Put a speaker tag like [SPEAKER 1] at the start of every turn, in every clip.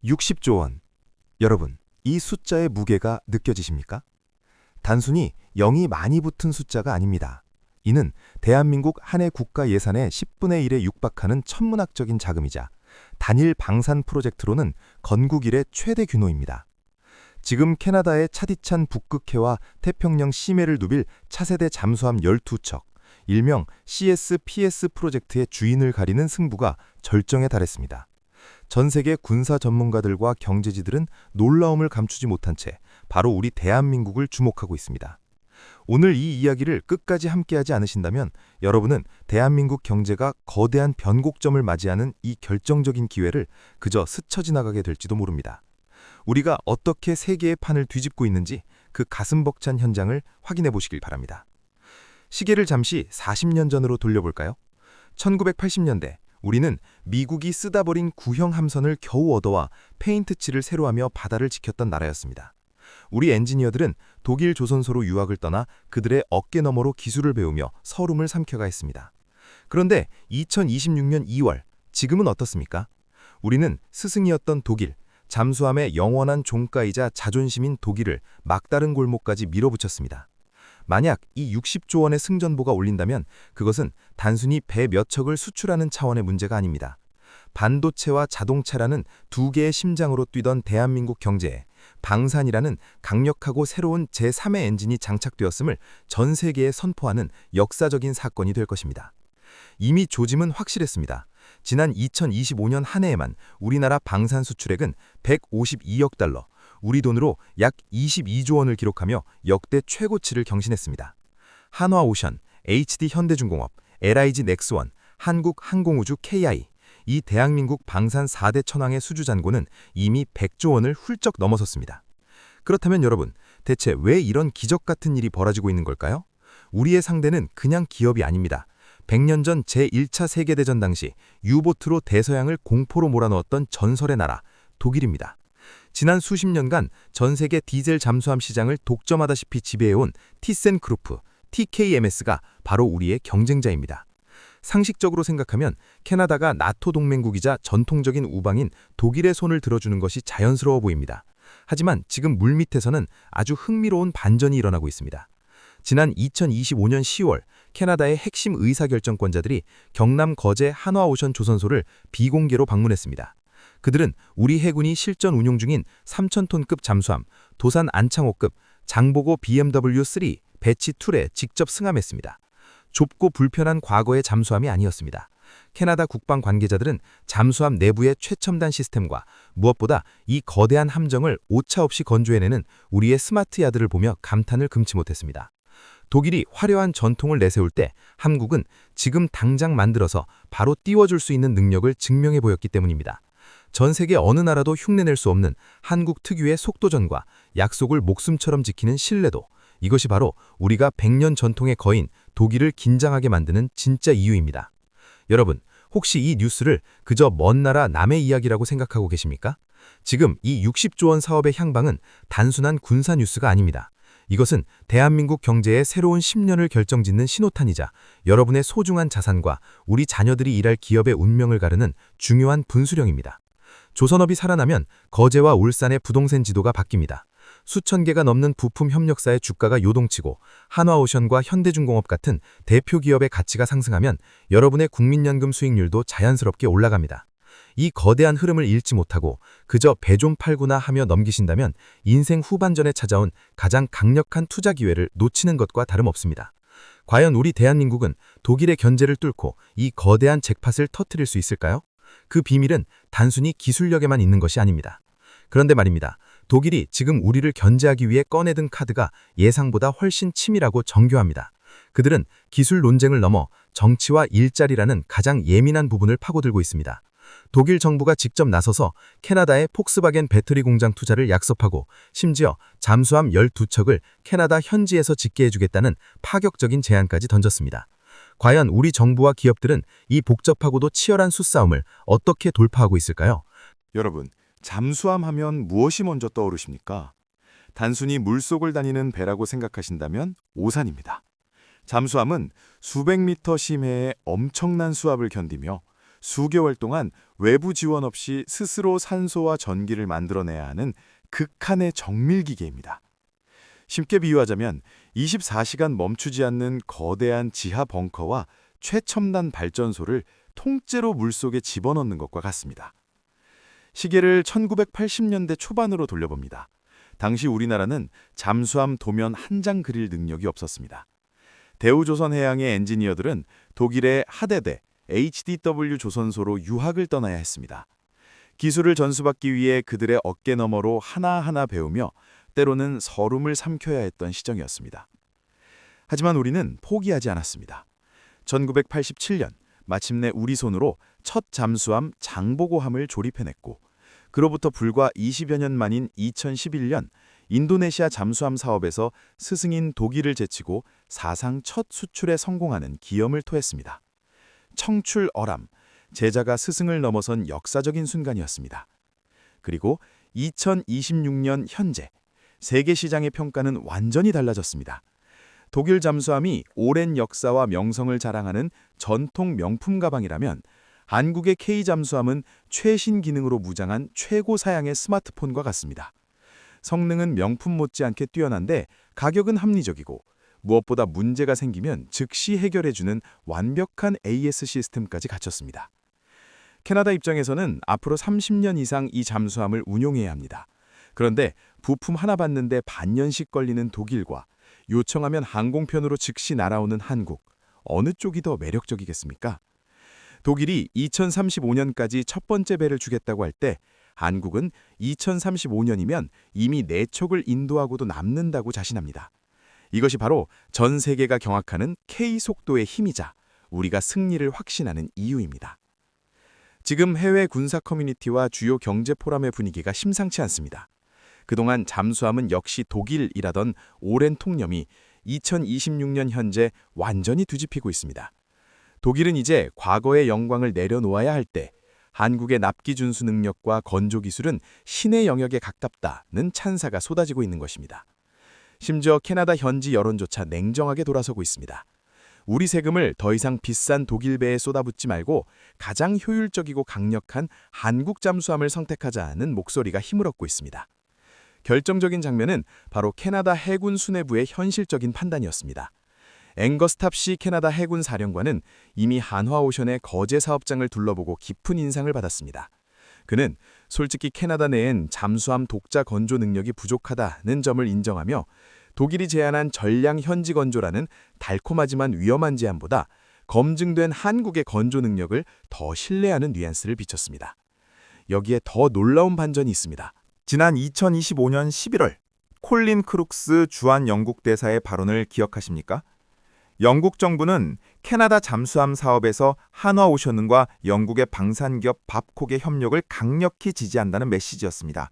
[SPEAKER 1] 60조 원. 여러분, 이 숫자의 무게가 느껴지십니까? 단순히 0이 많이 붙은 숫자가 아닙니다. 이는 대한민국 한 해 국가 예산의 10분의 1에 육박하는 천문학적인 자금이자 단일 방산 프로젝트로는 건국 이래 최대 규모입니다. 지금 캐나다의 차디찬 북극해와 태평양 심해를 누빌 차세대 잠수함 12척, 일명 CSPS 프로젝트의 주인을 가리는 승부가 절정에 달했습니다. 전 세계 군사 전문가들과 경제지들은 놀라움을 감추지 못한 채 바로 우리 대한민국을 주목하고 있습니다. 오늘 이 이야기를 끝까지 함께하지 않으신다면 여러분은 대한민국 경제가 거대한 변곡점을 맞이하는 이 결정적인 기회를 그저 스쳐 지나가게 될지도 모릅니다. 우리가 어떻게 세계의 판을 뒤집고 있는지 그 가슴 벅찬 현장을 확인해 보시길 바랍니다. 시계를 잠시 40년 전으로 돌려볼까요? 1980년대 우리는 미국이 쓰다 버린 구형 함선을 겨우 얻어와 페인트 칠을 새로 하며 바다를 지켰던 나라였습니다. 우리 엔지니어들은 독일 조선소로 유학을 떠나 그들의 어깨 너머로 기술을 배우며 서름을 삼켜가 했습니다. 그런데 2026년 2월, 지금은 어떻습니까? 우리는 스승이었던 독일, 잠수함의 영원한 종가이자 자존심인 독일을 막다른 골목까지 밀어붙였습니다. 만약 이 60조 원의 승전보가 올린다면 그것은 단순히 배 몇 척을 수출하는 차원의 문제가 아닙니다. 반도체와 자동차라는 두 개의 심장으로 뛰던 대한민국 경제에 방산이라는 강력하고 새로운 제3의 엔진이 장착되었음을 전 세계에 선포하는 역사적인 사건이 될 것입니다. 이미 조짐은 확실했습니다. 지난 2025년 한 해에만 우리나라 방산 수출액은 152억 달러, 우리 돈으로 약 22조 원을 기록하며 역대 최고치를 경신했습니다. 한화오션, HD현대중공업, LIG 넥스원, 한국항공우주 KI, 이 대한민국 방산 4대 천왕의 수주잔고는 이미 100조 원을 훌쩍 넘어섰습니다. 그렇다면 여러분, 대체 왜 이런 기적 같은 일이 벌어지고 있는 걸까요? 우리의 상대는 그냥 기업이 아닙니다. 100년 전 제1차 세계대전 당시 유보트로 대서양을 공포로 몰아넣었던 전설의 나라, 독일입니다. 지난 수십 년간 전 세계 디젤 잠수함 시장을 독점하다시피 지배해온 티센크루프, TKMS가 바로 우리의 경쟁자입니다. 상식적으로 생각하면 캐나다가 나토 동맹국이자 전통적인 우방인 독일의 손을 들어주는 것이 자연스러워 보입니다. 하지만 지금 물밑에서는 아주 흥미로운 반전이 일어나고 있습니다. 지난 2025년 10월 캐나다의 핵심 의사결정권자들이 경남 거제 한화오션 조선소를 비공개로 방문했습니다. 그들은 우리 해군이 실전 운용 중인 3,000톤급 잠수함 도산 안창호급 장보고 BMW-3 배치2에 직접 승함했습니다. 좁고 불편한 과거의 잠수함이 아니었습니다. 캐나다 국방 관계자들은 잠수함 내부의 최첨단 시스템과 무엇보다 이 거대한 함정을 오차없이 건조해내는 우리의 스마트 야드를 보며 감탄을 금치 못했습니다. 독일이 화려한 전통을 내세울 때 한국은 지금 당장 만들어서 바로 띄워줄 수 있는 능력을 증명해 보였기 때문입니다. 전 세계 어느 나라도 흉내낼 수 없는 한국 특유의 속도전과 약속을 목숨처럼 지키는 신뢰도, 이것이 바로 우리가 100년 전통의 거인 독일을 긴장하게 만드는 진짜 이유입니다. 여러분, 혹시 이 뉴스를 그저 먼 나라 남의 이야기라고 생각하고 계십니까? 지금 이 60조 원 사업의 향방은 단순한 군사 뉴스가 아닙니다. 이것은 대한민국 경제의 새로운 10년을 결정짓는 신호탄이자 여러분의 소중한 자산과 우리 자녀들이 일할 기업의 운명을 가르는 중요한 분수령입니다. 조선업이 살아나면 거제와 울산의 부동산 지도가 바뀝니다. 수천 개가 넘는 부품 협력사의 주가가 요동치고 한화오션과 현대중공업 같은 대표 기업의 가치가 상승하면 여러분의 국민연금 수익률도 자연스럽게 올라갑니다. 이 거대한 흐름을 잃지 못하고 그저 배 좀 팔구나 하며 넘기신다면 인생 후반전에 찾아온 가장 강력한 투자 기회를 놓치는 것과 다름없습니다. 과연 우리 대한민국은 독일의 견제를 뚫고 이 거대한 잭팟을 터뜨릴 수 있을까요? 그 비밀은 단순히 기술력에만 있는 것이 아닙니다. 그런데 말입니다. 독일이 지금 우리를 견제하기 위해 꺼내든 카드가 예상보다 훨씬 치밀하고 정교합니다. 그들은 기술 논쟁을 넘어 정치와 일자리라는 가장 예민한 부분을 파고들고 있습니다. 독일 정부가 직접 나서서 캐나다의 폭스바겐 배터리 공장 투자를 약속하고 심지어 잠수함 12척을 캐나다 현지에서 짓게 해주겠다는 파격적인 제안까지 던졌습니다. 과연 우리 정부와 기업들은 이 복잡하고도 치열한 수싸움을 어떻게 돌파하고 있을까요?
[SPEAKER 2] 여러분, 잠수함 하면 무엇이 먼저 떠오르십니까? 단순히 물속을 다니는 배라고 생각하신다면 오산입니다. 잠수함은 수백 미터 심해의 엄청난 수압을 견디며 수개월 동안 외부 지원 없이 스스로 산소와 전기를 만들어내야 하는 극한의 정밀 기계입니다. 쉽게 비유하자면 24시간 멈추지 않는 거대한 지하 벙커와 최첨단 발전소를 통째로 물속에 집어넣는 것과 같습니다. 시계를 1980년대 초반으로 돌려봅니다. 당시 우리나라는 잠수함 도면 한 장 그릴 능력이 없었습니다. 대우조선해양의 엔지니어들은 독일의 하데대 HDW 조선소로 유학을 떠나야 했습니다. 기술을 전수받기 위해 그들의 어깨 너머로 하나하나 배우며 때로는 설움을 삼켜야 했던 시정이었습니다. 하지만 우리는 포기하지 않았습니다. 1987년 마침내 우리 손으로 첫 잠수함 장보고함을 조립해냈고 그로부터 불과 20여 년 만인 2011년 인도네시아 잠수함 사업에서 스승인 독일을 제치고 사상 첫 수출에 성공하는 기염을 토했습니다. 청출어람, 제자가 스승을 넘어선 역사적인 순간이었습니다. 그리고 2026년 현재 세계 시장의 평가는 완전히 달라졌습니다. 독일 잠수함이 오랜 역사와 명성을 자랑하는 전통 명품 가방이라면 한국의 K 잠수함은 최신 기능으로 무장한 최고 사양의 스마트폰과 같습니다. 성능은 명품 못지않게 뛰어난데 가격은 합리적이고 무엇보다 문제가 생기면 즉시 해결해주는 완벽한 AS 시스템까지 갖췄습니다. 캐나다 입장에서는 앞으로 30년 이상 이 잠수함을 운용해야 합니다. 그런데 부품 하나 받는데 반년씩 걸리는 독일과 요청하면 항공편으로 즉시 날아오는 한국, 어느 쪽이 더 매력적이겠습니까? 독일이 2035년까지 첫 번째 배를 주겠다고 할 때 한국은 2035년이면 이미 4척을 인도하고도 남는다고 자신합니다. 이것이 바로 전 세계가 경악하는 K-속도의 힘이자 우리가 승리를 확신하는 이유입니다. 지금 해외 군사 커뮤니티와 주요 경제 포럼의 분위기가 심상치 않습니다. 그동안 잠수함은 역시 독일이라던 오랜 통념이 2026년 현재 완전히 뒤집히고 있습니다. 독일은 이제 과거의 영광을 내려놓아야 할 때 한국의 납기 준수 능력과 건조 기술은 신의 영역에 가깝다는 찬사가 쏟아지고 있는 것입니다. 심지어 캐나다 현지 여론조차 냉정하게 돌아서고 있습니다. 우리 세금을 더 이상 비싼 독일 배에 쏟아붓지 말고 가장 효율적이고 강력한 한국 잠수함을 선택하자는 목소리가 힘을 얻고 있습니다. 결정적인 장면은 바로 캐나다 해군 수뇌부의 현실적인 판단이었습니다. 앵거스 탑시 캐나다 해군 사령관은 이미 한화오션의 거제 사업장을 둘러보고 깊은 인상을 받았습니다. 그는 솔직히 캐나다 내엔 잠수함 독자 건조 능력이 부족하다는 점을 인정하며 독일이 제안한 전량 현지 건조라는 달콤하지만 위험한 제안보다 검증된 한국의 건조 능력을 더 신뢰하는 뉘앙스를 비췄습니다. 여기에 더 놀라운 반전이 있습니다.
[SPEAKER 1] 지난 2025년 11월 콜린 크룩스 주한 영국 대사의 발언을 기억하십니까? 영국 정부는 캐나다 잠수함 사업에서 한화오션과 영국의 방산기업 밥콕의 협력을 강력히 지지한다는 메시지였습니다.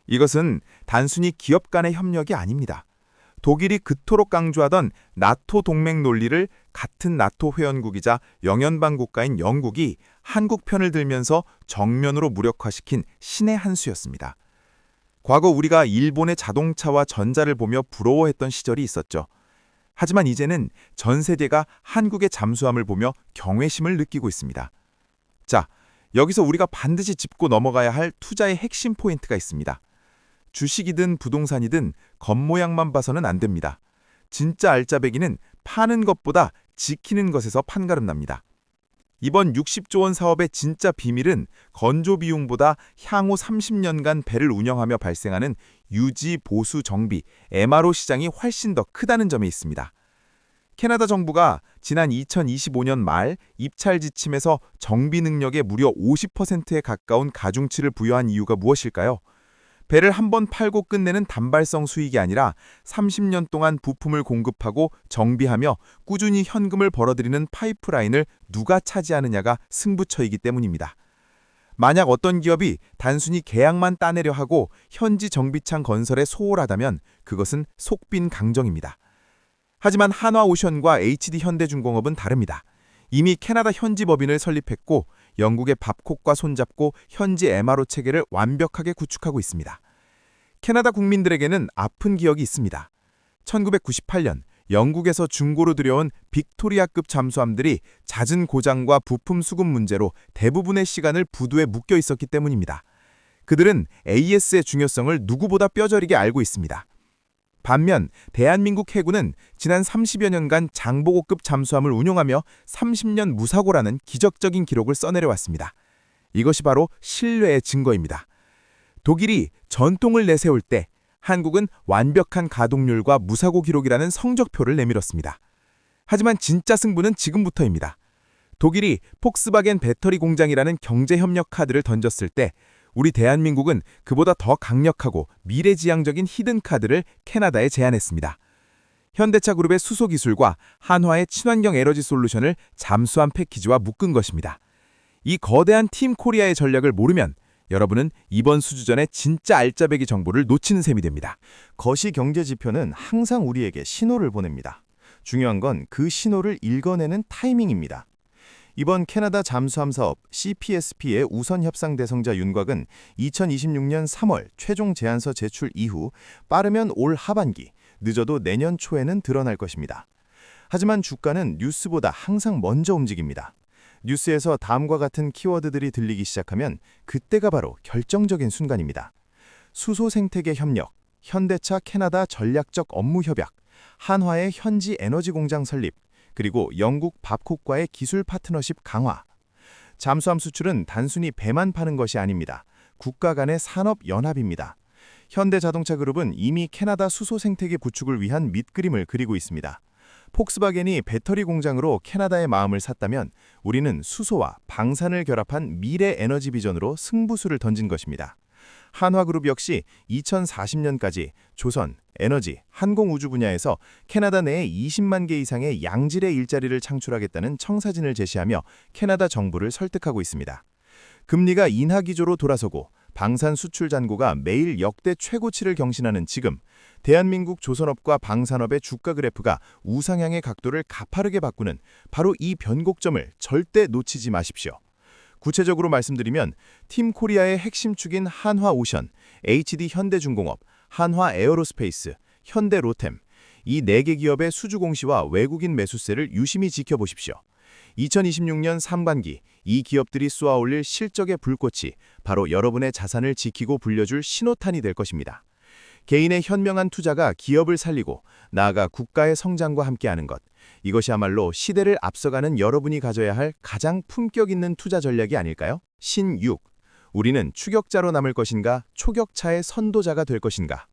[SPEAKER 1] 이것은 단순히 기업 간의 협력이 아닙니다. 독일이 그토록 강조하던 나토 동맹 논리를 같은 나토 회원국이자 영연방 국가인 영국이 한국 편을 들면서 정면으로 무력화시킨 신의 한 수였습니다. 과거 우리가 일본의 자동차와 전자를 보며 부러워했던 시절이 있었죠. 하지만 이제는 전 세계가 한국의 잠수함을 보며 경외심을 느끼고 있습니다. 자, 여기서 우리가 반드시 짚고 넘어가야 할 투자의 핵심 포인트가 있습니다. 주식이든 부동산이든 겉모양만 봐서는 안 됩니다. 진짜 알짜배기는 파는 것보다 지키는 것에서 판가름 납니다. 이번 60조 원 사업의 진짜 비밀은 건조 비용보다 향후 30년간 배를 운영하며 발생하는 유지, 보수, 정비, MRO 시장이 훨씬 더 크다는 점에 있습니다. 캐나다 정부가 지난 2025년 말 입찰 지침에서 정비 능력에 무려 50%에 가까운 가중치를 부여한 이유가 무엇일까요? 배를 한 번 팔고 끝내는 단발성 수익이 아니라 30년 동안 부품을 공급하고 정비하며 꾸준히 현금을 벌어들이는 파이프라인을 누가 차지하느냐가 승부처이기 때문입니다. 만약 어떤 기업이 단순히 계약만 따내려 하고 현지 정비창 건설에 소홀하다면 그것은 속빈 강정입니다. 하지만 한화오션과 HD현대중공업은 다릅니다. 이미 캐나다 현지 법인을 설립했고 영국의 밥콕과 손잡고 현지 MRO 체계를 완벽하게 구축하고 있습니다. 캐나다 국민들에게는 아픈 기억이 있습니다. 1998년
[SPEAKER 2] 영국에서 중고로 들여온 빅토리아급 잠수함들이 잦은 고장과 부품 수급 문제로 대부분의 시간을 부두에 묶여 있었기 때문입니다. 그들은 AS의 중요성을 누구보다 뼈저리게 알고 있습니다. 반면 대한민국 해군은 지난 30여 년간 장보고급 잠수함을 운용하며 30년 무사고라는 기적적인 기록을 써내려왔습니다. 이것이 바로 신뢰의 증거입니다. 독일이 전통을 내세울 때 한국은 완벽한 가동률과 무사고 기록이라는 성적표를 내밀었습니다. 하지만 진짜 승부는 지금부터입니다. 독일이 폭스바겐 배터리 공장이라는 경제협력 카드를 던졌을 때 우리 대한민국은 그보다 더 강력하고 미래지향적인 히든 카드를 캐나다에 제안했습니다. 현대차 그룹의 수소 기술과 한화의 친환경 에너지 솔루션을 잠수함 패키지와 묶은 것입니다. 이 거대한 팀 코리아의 전략을 모르면 여러분은 이번 수주전의 진짜 알짜배기 정보를 놓치는 셈이 됩니다.
[SPEAKER 1] 거시 경제 지표는 항상 우리에게 신호를 보냅니다. 중요한 건 그 신호를 읽어내는 타이밍입니다. 이번 캐나다 잠수함 사업 CPSP의 우선 협상 대상자 윤곽은 2026년 3월 최종 제안서 제출 이후 빠르면 올 하반기, 늦어도 내년 초에는 드러날 것입니다. 하지만 주가는 뉴스보다 항상 먼저 움직입니다. 뉴스에서 다음과 같은 키워드들이 들리기 시작하면 그때가 바로 결정적인 순간입니다. 수소 생태계 협력, 현대차 캐나다 전략적 업무 협약, 한화의 현지 에너지 공장 설립, 그리고 영국 밥콕과의 기술 파트너십 강화. 잠수함 수출은 단순히 배만 파는 것이 아닙니다. 국가 간의 산업 연합입니다. 현대자동차 그룹은 이미 캐나다 수소 생태계 구축을 위한 밑그림을 그리고 있습니다. 폭스바겐이 배터리 공장으로 캐나다의 마음을 샀다면 우리는 수소와 방산을 결합한 미래 에너지 비전으로 승부수를 던진 것입니다. 한화그룹 역시 2040년까지 조선, 에너지, 항공우주 분야에서 캐나다 내에 20만 개 이상의 양질의 일자리를 창출하겠다는 청사진을 제시하며 캐나다 정부를 설득하고 있습니다. 금리가 인하 기조로 돌아서고 방산 수출 잔고가 매일 역대 최고치를 경신하는 지금, 대한민국 조선업과 방산업의 주가 그래프가 우상향의 각도를 가파르게 바꾸는 바로 이 변곡점을 절대 놓치지 마십시오. 구체적으로 말씀드리면 팀 코리아의 핵심 축인 한화오션, HD 현대중공업, 한화에어로스페이스, 현대로템, 이 4개 기업의 수주 공시와 외국인 매수세를 유심히 지켜보십시오. 2026년 상반기 이 기업들이 쏘아올릴 실적의 불꽃이 바로 여러분의 자산을 지키고 불려줄 신호탄이 될 것입니다. 개인의 현명한 투자가 기업을 살리고 나아가 국가의 성장과 함께하는 것, 이것이야말로 시대를 앞서가는 여러분이 가져야 할 가장 품격 있는 투자 전략이 아닐까요? 신육, 우리는 추격자로 남을 것인가, 초격차의 선도자가 될 것인가?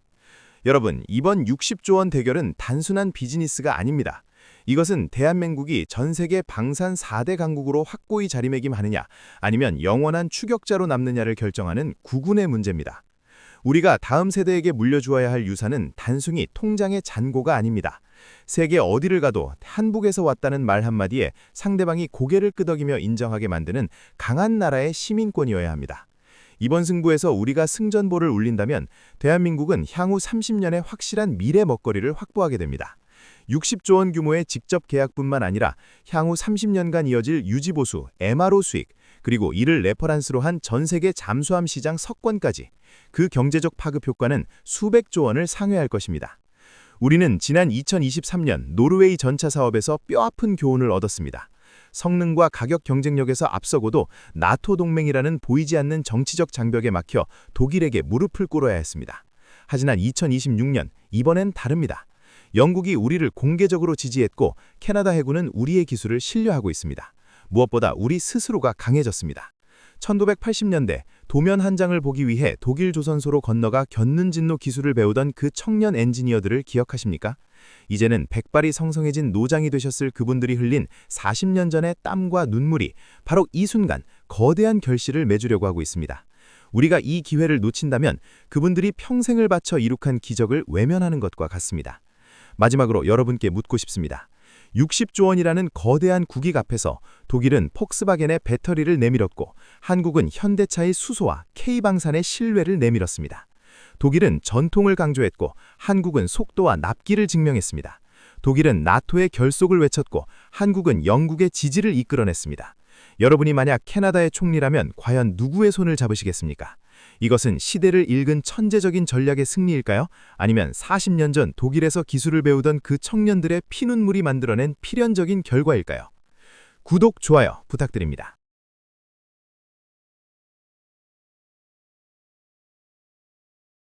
[SPEAKER 1] 여러분, 이번 60조 원 대결은 단순한 비즈니스가 아닙니다. 이것은 대한민국이 전 세계 방산 4대 강국으로 확고히 자리매김하느냐, 아니면 영원한 추격자로 남느냐를 결정하는 구군의 문제입니다. 우리가 다음 세대에게 물려주어야 할 유산은 단순히 통장의 잔고가 아닙니다. 세계 어디를 가도 한국에서 왔다는 말 한마디에 상대방이 고개를 끄덕이며 인정하게 만드는 강한 나라의 시민권이어야 합니다. 이번 승부에서 우리가 승전보를 울린다면 대한민국은 향후 30년의 확실한 미래 먹거리를 확보하게 됩니다. 60조 원 규모의 직접 계약뿐만 아니라 향후 30년간 이어질 유지보수, MRO 수익, 그리고 이를 레퍼런스로 한 전 세계 잠수함 시장 석권까지 그 경제적 파급 효과는 수백조 원을 상회할 것입니다. 우리는 지난 2023년 노르웨이 전차 사업에서 뼈아픈 교훈을 얻었습니다. 성능과 가격 경쟁력에서 앞서고도 나토 동맹이라는 보이지 않는 정치적 장벽에 막혀 독일에게 무릎을 꿇어야 했습니다. 하지만 2026년, 이번엔 다릅니다. 영국이 우리를 공개적으로 지지했고 캐나다 해군은 우리의 기술을 신뢰하고 있습니다. 무엇보다 우리 스스로가 강해졌습니다. 1980년대 도면 한 장을 보기 위해 독일 조선소로 건너가 견눈진로 기술을 배우던 그 청년 엔지니어들을 기억하십니까? 이제는 백발이 성성해진 노장이 되셨을 그분들이 흘린 40년 전의 땀과 눈물이 바로 이 순간 거대한 결실을 맺으려고 하고 있습니다. 우리가 이 기회를 놓친다면 그분들이 평생을 바쳐 이룩한 기적을 외면하는 것과 같습니다. 마지막으로 여러분께 묻고 싶습니다. 60조 원이라는 거대한 국익 앞에서 독일은 폭스바겐의 배터리를 내밀었고 한국은 현대차의 수소와 K방산의 신뢰를 내밀었습니다. 독일은 전통을 강조했고 한국은 속도와 납기를 증명했습니다. 독일은 나토의 결속을 외쳤고 한국은 영국의 지지를 이끌어냈습니다. 여러분이 만약 캐나다의 총리라면 과연 누구의 손을 잡으시겠습니까? 이것은 시대를 읽은 천재적인 전략의 승리일까요? 아니면 40년 전 독일에서 기술을 배우던 그 청년들의 피눈물이 만들어낸 필연적인 결과일까요? 구독, 좋아요 부탁드립니다.